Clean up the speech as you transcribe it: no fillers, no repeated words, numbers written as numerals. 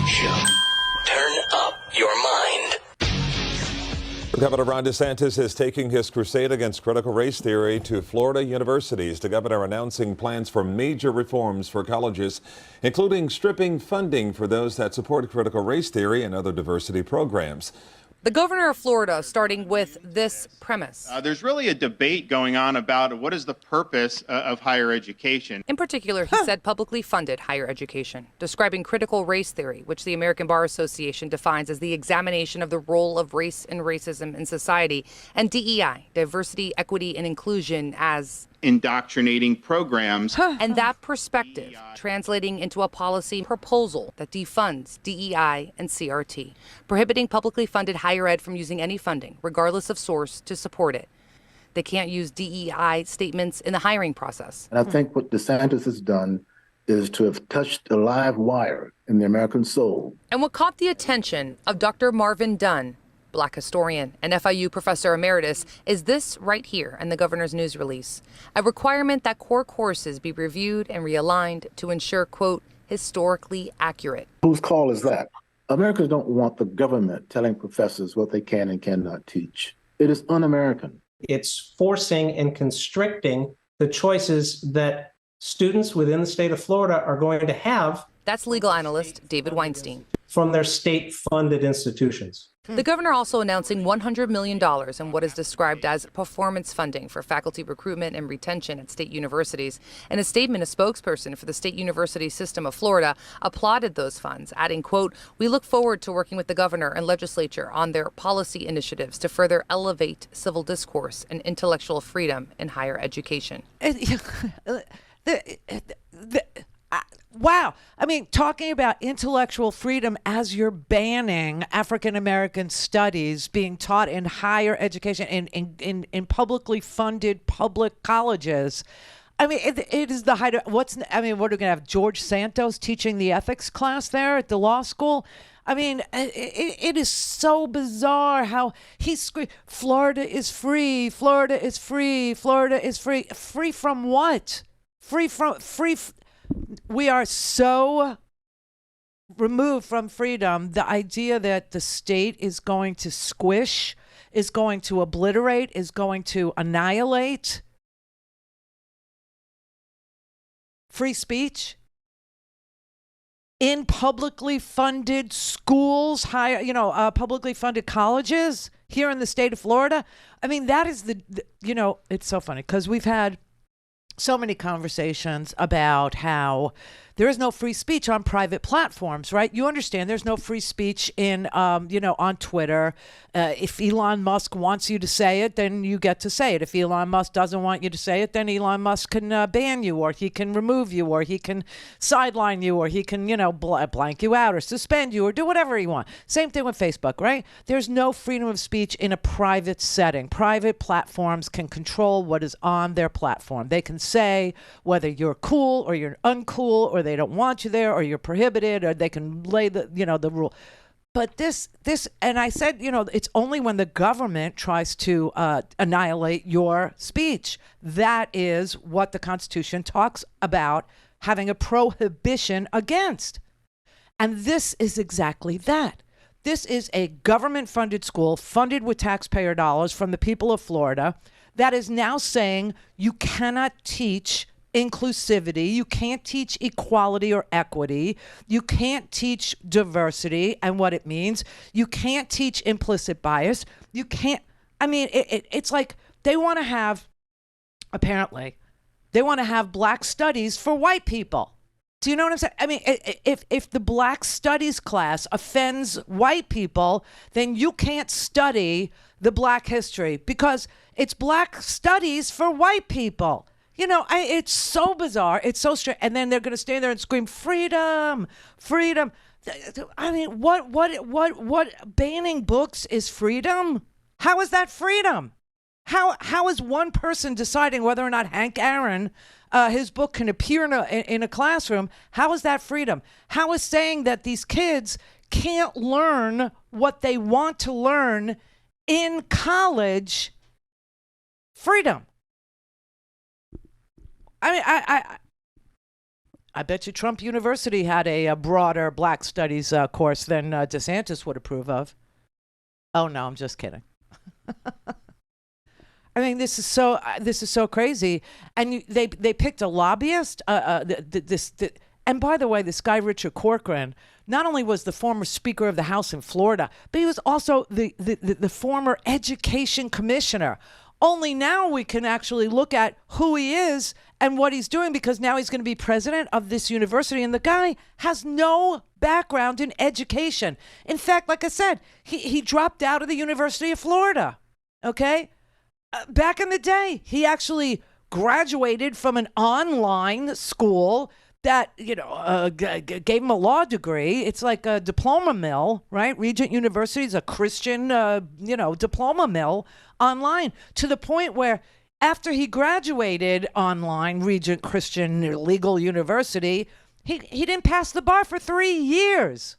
Show. Turn up your mind. Governor Ron DeSantis is taking his crusade against critical race theory to Florida universities. The governor announcing plans for major reforms for colleges, including stripping funding for those that support critical race theory and other diversity programs. The governor of Florida starting with this premise. There's really a debate going on about what is the purpose of higher education. In particular, he said publicly funded higher education, describing critical race theory, which the American Bar Association defines as the examination of the role of race and racism in society, and DEI, diversity, equity, and inclusion, as indoctrinating programs. And that perspective translating into a policy proposal that defunds DEI and CRT, prohibiting publicly funded higher ed from using any funding, regardless of source, to support it. They can't use DEI statements in the hiring process. And I think what DeSantis has done is to have touched a live wire in the American soul. And what caught the attention of Dr. Marvin Dunn, Black historian and FIU professor emeritus, is this right here in the governor's news release. A requirement that core courses be reviewed and realigned to ensure, quote, historically accurate. Whose call is that? Americans don't want the government telling professors what they can and cannot teach. It is un-American. It's forcing and constricting the choices that students within the state of Florida are going to have. That's legal analyst David Weinstein. From their state-funded institutions. The governor also announcing $100 million in what is described as performance funding for faculty recruitment and retention at state universities. In a statement, a spokesperson for the State University System of Florida applauded those funds, adding, quote, "We look forward to working with the governor and legislature on their policy initiatives to further elevate civil discourse and intellectual freedom in higher education." Wow. I mean, talking about intellectual freedom as you're banning African-American studies being taught in higher education, in publicly funded public colleges. I mean, it is the height of what are we going to have George Santos teaching the ethics class there at the law school? I mean, it is so bizarre how he's screaming, Florida is free, Florida is free, Florida is free. Free from what? We are so removed from freedom. The idea that the state is going to squish, is going to obliterate, is going to annihilate free speech in publicly funded schools, publicly funded colleges here in the state of Florida. I mean, that is it's so funny because we've had so many conversations about how there is no free speech on private platforms, right? You understand there's no free speech in, on Twitter. If Elon Musk wants you to say it, then you get to say it. If Elon Musk doesn't want you to say it, then Elon Musk can ban you, or he can remove you, or he can sideline you, or he can, blank you out or suspend you or do whatever he wants. Same thing with Facebook, right? There's no freedom of speech in a private setting. Private platforms can control what is on their platform. They can say whether you're cool or you're uncool, or they don't want you there, or you're prohibited, or they can lay the rule. But this, and I said, it's only when the government tries to annihilate your speech. That is what the Constitution talks about having a prohibition against. And this is exactly that. This is a government-funded school funded with taxpayer dollars from the people of Florida that is now saying you cannot teach inclusivity, you can't teach equality or equity, you can't teach diversity and what it means, you can't teach implicit bias, you can't, it's like they want to have, apparently, they want to have Black studies for white people. Do you know what I'm saying? I mean, if the Black studies class offends white people, then you can't study the Black history because it's Black studies for white people. It's so bizarre. It's so strange. And then they're going to stand there and scream, freedom, freedom. I mean, what banning books is freedom? How is that freedom? How is one person deciding whether or not Hank Aaron, his book can appear in a classroom? How is that freedom? How is saying that these kids can't learn what they want to learn in college freedom? I mean, I bet you Trump University had a broader Black Studies course than DeSantis would approve of. Oh no, I'm just kidding. I mean, this is so crazy, and they picked a lobbyist. And by the way, this guy Richard Corcoran not only was the former Speaker of the House in Florida, but he was also the former Education Commissioner. Only now we can actually look at who he is and what he's doing, because now he's going to be president of this university, and the guy has no background in education. In fact, like I said, he dropped out of the University of Florida. Okay, back in the day, he actually graduated from an online school that, gave him a law degree. It's like a diploma mill, right? Regent University is a Christian, diploma mill online, to the point where after he graduated online, Regent Christian Legal University, he didn't pass the bar for 3 years.